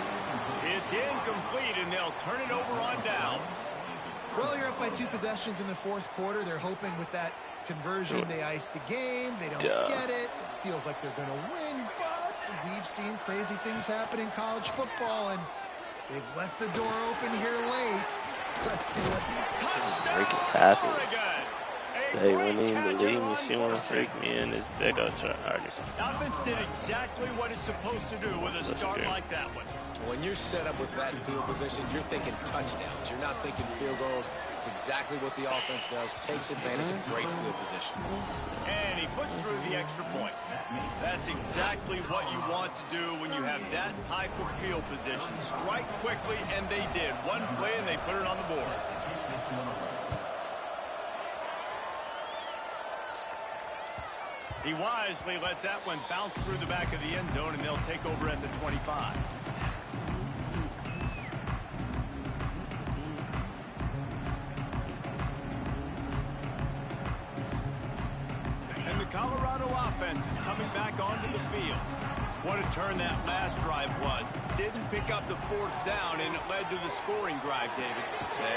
It's incomplete, and they'll turn it over on downs. Well, you're up by 2 possessions in the fourth quarter. They're hoping with that conversion they ice the game. They don't get it. It feels like they're going to win, but we've seen crazy things happen in college football, and they've left the door open here late. Let's see what Freaking tackles. They wouldn't even believe me. She wanna freak me in this big old truck. Offense did exactly what it's supposed to do with a start like that one. When you're set up with that field position, you're thinking touchdowns. You're not thinking field goals. It's exactly what the offense does. Takes advantage of great field position. And he puts through the extra point. That's exactly what you want to do when you have that type of field position. Strike quickly, and they did. One play, and they put it on the board. He wisely lets that one bounce through the back of the end zone, and they'll take over at the 25. And the Colorado offense is coming back onto the field. What a turn that last drive was. Didn't pick up the fourth down, and it led to the scoring drive, David.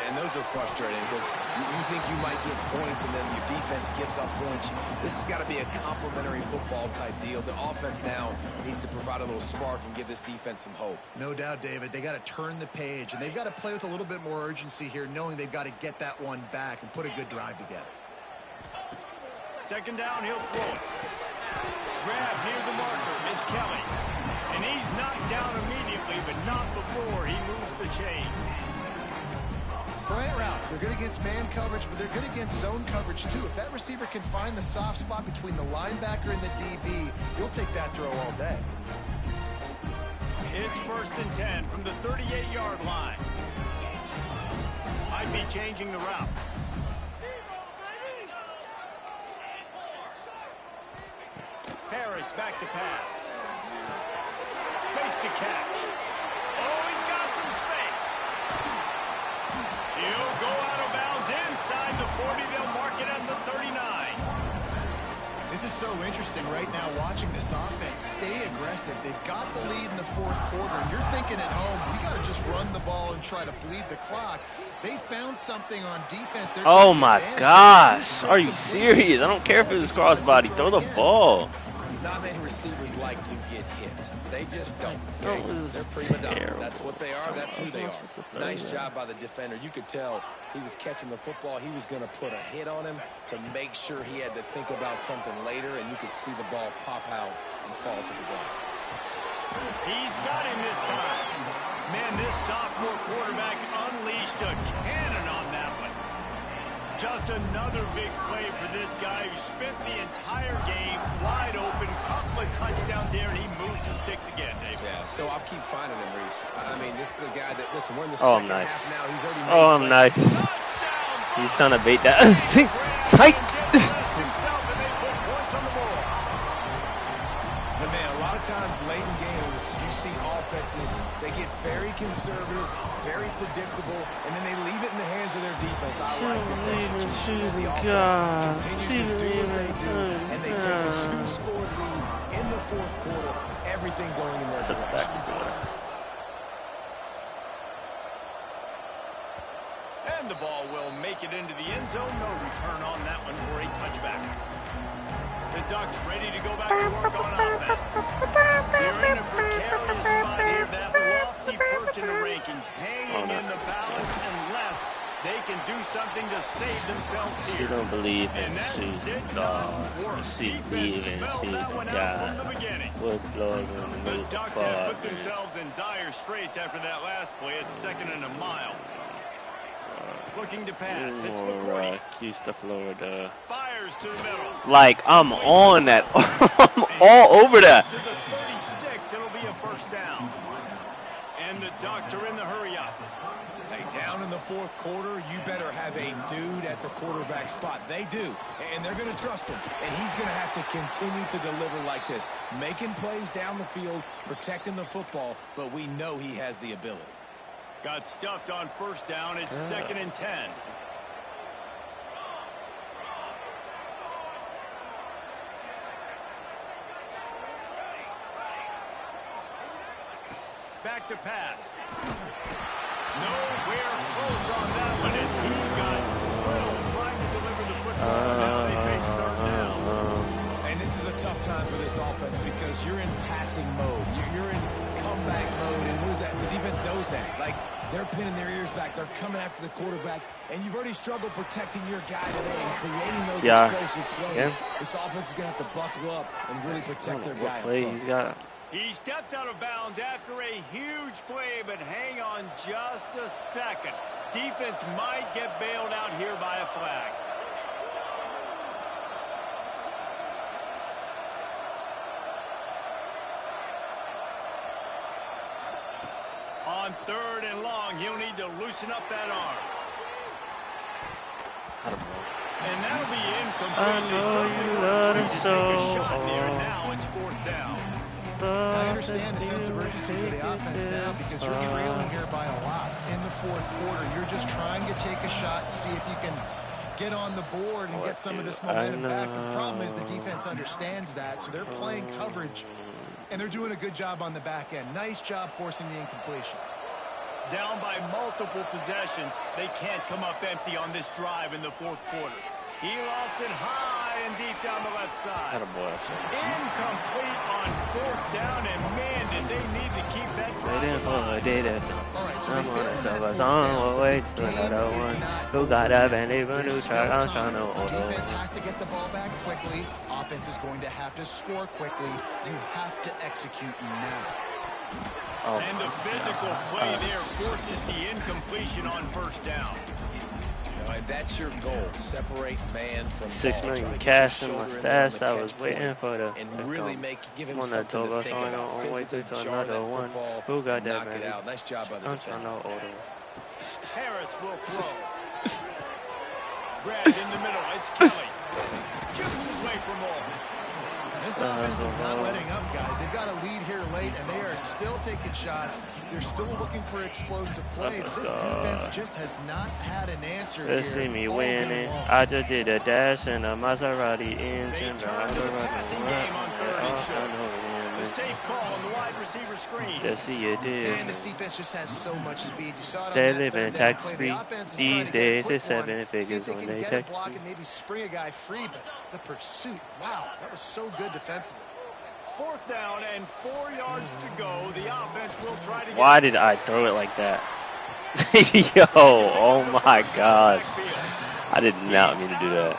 And those are frustrating because you think you might get points, and then your defense gives up points. This has got to be a complementary football type deal. The offense now needs to provide a little spark and give this defense some hope. No doubt, David. They got to turn the page, and they've got to play with a little bit more urgency here, knowing they've got to get that one back and put a good drive together. Second down, he'll throw it. Grab near the marker. It's Kelly. And he's knocked down immediately, but not before he moves the chains. Slant routes, they're good against man coverage, but they're good against zone coverage too. If that receiver can find the soft spot between the linebacker and the DB, he'll take that throw all day. It's 1st and 10 from the 38-yard line. Might be changing the route. Harris back to pass. Makes the catch. Oh, he's got some space. He'll go out of bounds inside the 40. They'll mark it at the 39. This is so interesting right now watching this offense stay aggressive. They've got the lead in the fourth quarter, and you're thinking at home, we got to just run the ball and try to bleed the clock. They found something on defense. Oh my gosh, are you serious? I don't care if it was crossbody. Throw the ball. Not many receivers like to get hit. They just don't. Okay? They're prima donnas. That's what they are. That's who they are. Nice job by the defender. You could tell he was catching the football. He was going to put a hit on him to make sure he had to think about something later, and you could see the ball pop out and fall to the ground. He's got him this time. Man, this sophomore quarterback unleashed a cannon on that one. Just another big play for this guy who spent the entire game wide open, couple of touchdowns there, and he moves the sticks again, Dave. Yeah, so I'll keep finding him, Reese. I mean, this is a guy that, listen, we're in the second half now. He's already made I'm nice. He's trying to bait that. Tight. But man, a lot of times late in games, you see offenses, they get very conservative, very predictable, and then they leave it in the hands of their defense. I like this execution. The offense continues to do what they do, and they take a 2-score lead in the fourth quarter, everything going in their direction. And the ball will make it into the end zone. No return on that one for a touchback. The Ducks ready to go back to work on offense. They're in a precarious spot here. That lofty perch in the rankings hanging in the balance unless they can do something to save themselves here. She don't believe in she's a dog. She believes in she's a guy. What blows in the Ducks have put themselves in dire straits after that last play. It's 2nd and a mile. Looking to pass. It's McCourty. Houston, Florida. Fires to the middle. Like, I'm on that. I'm all over that. To the 36, it'll be a 1st down. And the Ducks are in the hurry up. Hey, down in the fourth quarter, you better have a dude at the quarterback spot. They do, and they're going to trust him. And he's going to have to continue to deliver like this, making plays down the field, protecting the football, but we know he has the ability. Got stuffed on 1st down. It's 2nd and 10. Back to pass. Nowhere close on that one as he got drilled trying to deliver the football. Now they face 3rd down. And this is a tough time for this offense because you're in passing mode. You're in comeback mode, and what is that? The defense knows that. Like, they're pinning their ears back. They're coming after the quarterback, and you've already struggled protecting your guy today and creating those explosive plays. This offense is going to have to buckle up and really protect their guy. Play he's got. He steps out of bounds after a huge play, but hang on just a second. Defense might get bailed out here by a flag. On 3rd and long, he'll need to loosen up that arm. And that'll be incomplete. They certainly weren't free to take a shot there. Now it's 4th down. I understand the sense of urgency for the offense now because you're trailing here by a lot in the 4th quarter. You're just trying to take a shot and see if you can get on the board and get some of this momentum back. The problem is the defense understands that, so they're playing coverage, and they're doing a good job on the back end. Nice job forcing the incompletion. Down by multiple possessions, they can't come up empty on this drive in the 4th quarter. He lost it high and deep down the left side. Incomplete on 4th down, and man, did they need to keep that drive alive. Defense has to get the ball back quickly. Offense is going to have to score quickly. You have to execute now. And the physical play there forces the incompletion on 1st down. And that's your goal. Separate man from $6 million cash in my stash. I was waiting for the and really give him something to think about. Physically jar that football. Who got that, knock man? it out. Nice job by the defender. Harris will throw. Grabbed in the middle. It's Kelly. Shoots his way for more. This offense is not letting up, guys. They've got a lead here late, and they are still taking shots. They're still looking for explosive plays. This defense just has not had an answer here. Let's see me winning. I just did a dash and a Maserati engine. They turned to the passing game on 3rd and short. The safe call on the wide receiver screen. Let's see you did. And this defense just has so much speed. You saw it on They that live in 3rd down Texas play. Street. The offense is These trying to get a days, quick it's 7 one. figures See if they when can they get a text block you. and maybe spring a guy free, but the pursuit, wow, that was so good defensively. 4th down and 4 yards to go. The offense will try to get. Why did I throw it like that? Yo, oh my gosh. I did not mean to do that.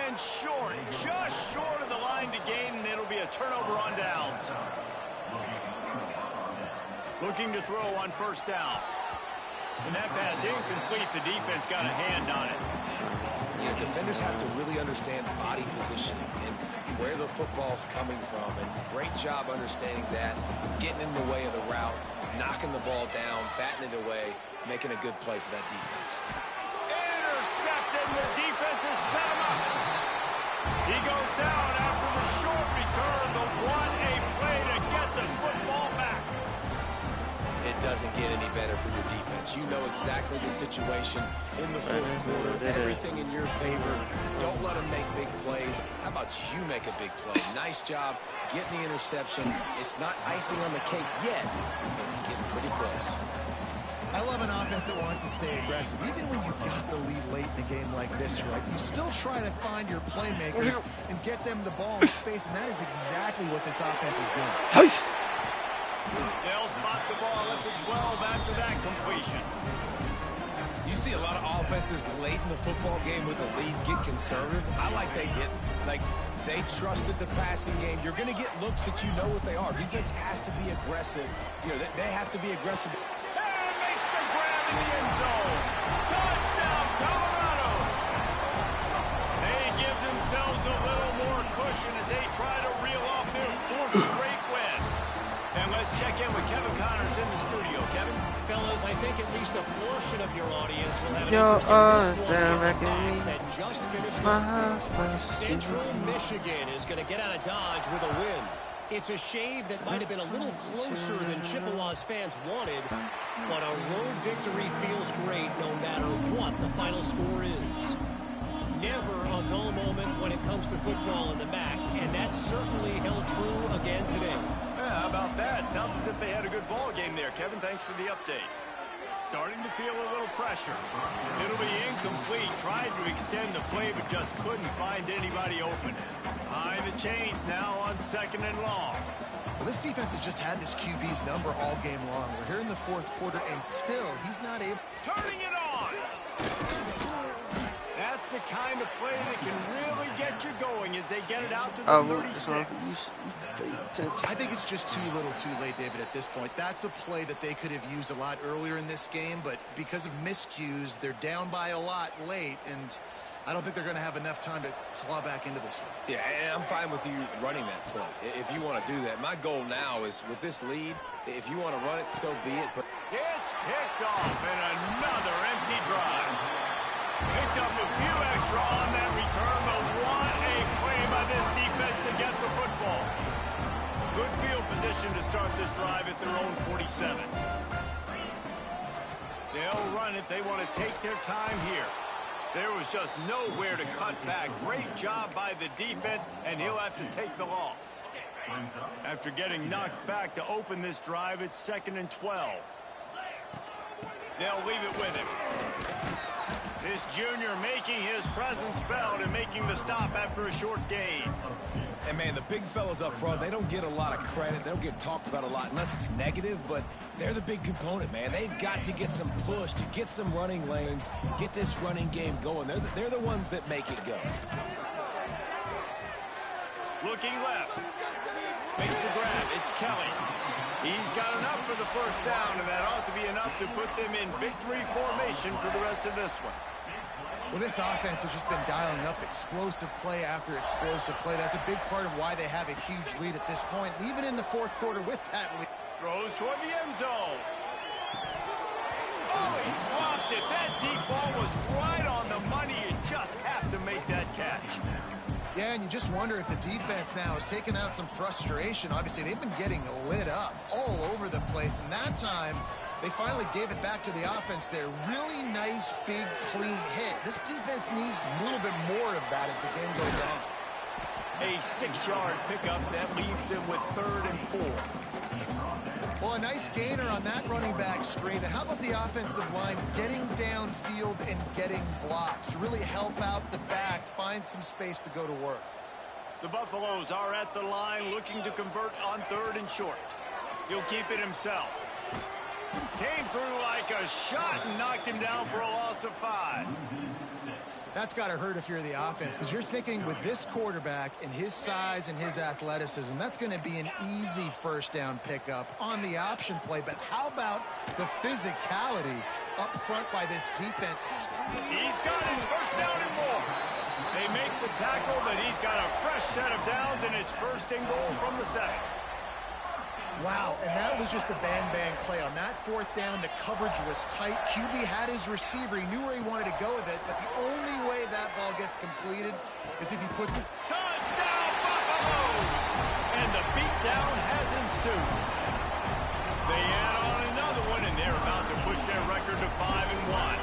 And short, just short of the line to gain, and it'll be a turnover on downs. Looking to throw on 1st down. And that pass incomplete. The defense got a hand on it. You know, defenders have to really understand body positioning and where the football's coming from. And great job understanding that, getting in the way of the route, knocking the ball down, batting it away, making a good play for that defense. Intercepted. The defense has set him up. He goes down after the short return, but what a play to get the football back. It doesn't get any better for your defense. You know exactly the situation in the 4th quarter. Everything in your favor. Don't let them make big plays. How about you make a big play? Nice job getting the interception. It's not icing on the cake yet, but it's getting pretty close. I love an offense that wants to stay aggressive. Even when you've got the lead late in a game like this, right, you still try to find your playmakers and get them the ball in space, and that is exactly what this offense is doing. They'll spot the ball at the 12 after that completion. You see a lot of offenses late in the football game with a lead get conservative. I like they didn't. Like, they trusted the passing game. You're going to get looks that you know what they are. Defense has to be aggressive. You know, they have to be aggressive. And makes the grab in the end zone. Touchdown, Colorado. They give themselves a little more cushion as they try to reel off their 4th straight win. And let's check in with Kevin Connors in the studio. Kevin? Fellas, I think at least a portion of your audience will have an interest in this one that just finished. Central Michigan is going to get out of Dodge with a win. It's a shave that might have been a little closer than Chippewa's fans wanted, but a road victory feels great no matter what the final score is. Never a dull moment when it comes to football in the MAC, and that certainly held true again today. Yeah, how about that? Sounds as if they had a good ball game there. Kevin, thanks for the update. Starting to feel a little pressure. It'll be incomplete. Tried to extend the play, but just couldn't find anybody open. Behind the chains now on 2nd and long. Well, this defense has just had this QB's number all game long. We're here in the 4th quarter, and still he's not able. Turning it on. That's the kind of play that can really get you going as they get it out to the 36. I think it's just too little too late, David, at this point. That's a play that they could have used a lot earlier in this game, but because of miscues, they're down by a lot late, and I don't think they're going to have enough time to claw back into this one. Yeah, and I'm fine with you running that play if you want to do that. My goal now is with this lead, if you want to run it, so be it. But it's picked off and another empty drive. Picked up a few extra on that return, but what a play by this defense to get the football. Good field position to start this drive at their own 47. They'll run it. They want to take their time here. There was just nowhere to cut back. Great job by the defense, and he'll have to take the loss. After getting knocked back to open this drive, it's 2nd and 12. They'll leave it with him. This junior making his presence felt and making the stop after a short gain. And, man, the big fellas up front, they don't get a lot of credit. They don't get talked about a lot unless it's negative, but they're the big component, man. They've got to get some push, to get some running lanes, get this running game going. They're the ones that make it go. Looking left. Makes the grab. It's Kelly. He's got enough for the first down, and that ought to be enough to put them in victory formation for the rest of this one. Well, this offense has just been dialing up explosive play after explosive play. That's a big part of why they have a huge lead at this point, even in the fourth quarter with that lead. Throws toward the end zone. Oh, he dropped it. That deep ball was right on the money. You just have to make that catch. Yeah, and you just wonder if the defense now has taken out some frustration. Obviously, they've been getting lit up all over the place, and that time they finally gave it back to the offense there. Really nice, big, clean hit. This defense needs a little bit more of that as the game goes on. A 6-yard pickup that leaves them with 3rd and 4. Well, a nice gainer on that running back screen. And how about the offensive line getting downfield and getting blocks to really help out the back, find some space to go to work? The Buffaloes are at the line looking to convert on 3rd and short. He'll keep it himself. Came through like a shot and knocked him down for a loss of 5. That's got to hurt if you're the offense, because you're thinking with this quarterback and his size and his athleticism, that's going to be an easy first down pickup on the option play. But how about the physicality up front by this defense? He's got it. First down and more. They make the tackle, but he's got a fresh set of downs, and it's 1st and goal from the 7. Wow, and that was just a bang-bang play. On that 4th down, the coverage was tight. QB had his receiver. He knew where he wanted to go with it, but the only way that ball gets completed is if you put the... Touchdown, Buffaloes! And the beatdown has ensued. They add on another one, and they're about to push their record to 5-1.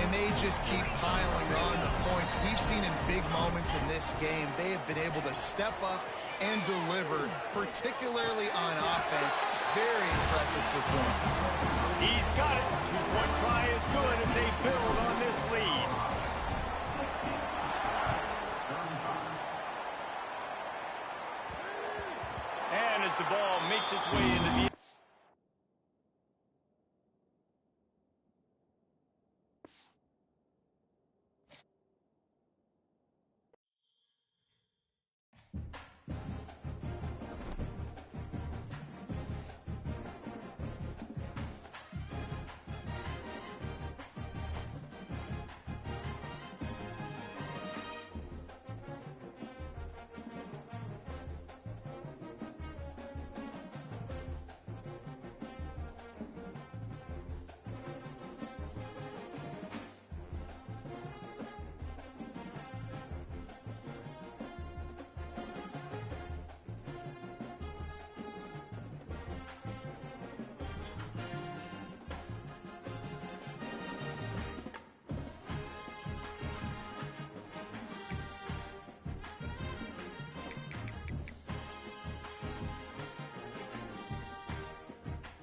And they just keep piling on the points. We've seen in big moments in this game, they have been able to step up and deliver, particularly on offense. Very impressive performance. He's got it. 2-point try is good as they build on this lead. And as the ball makes its way into the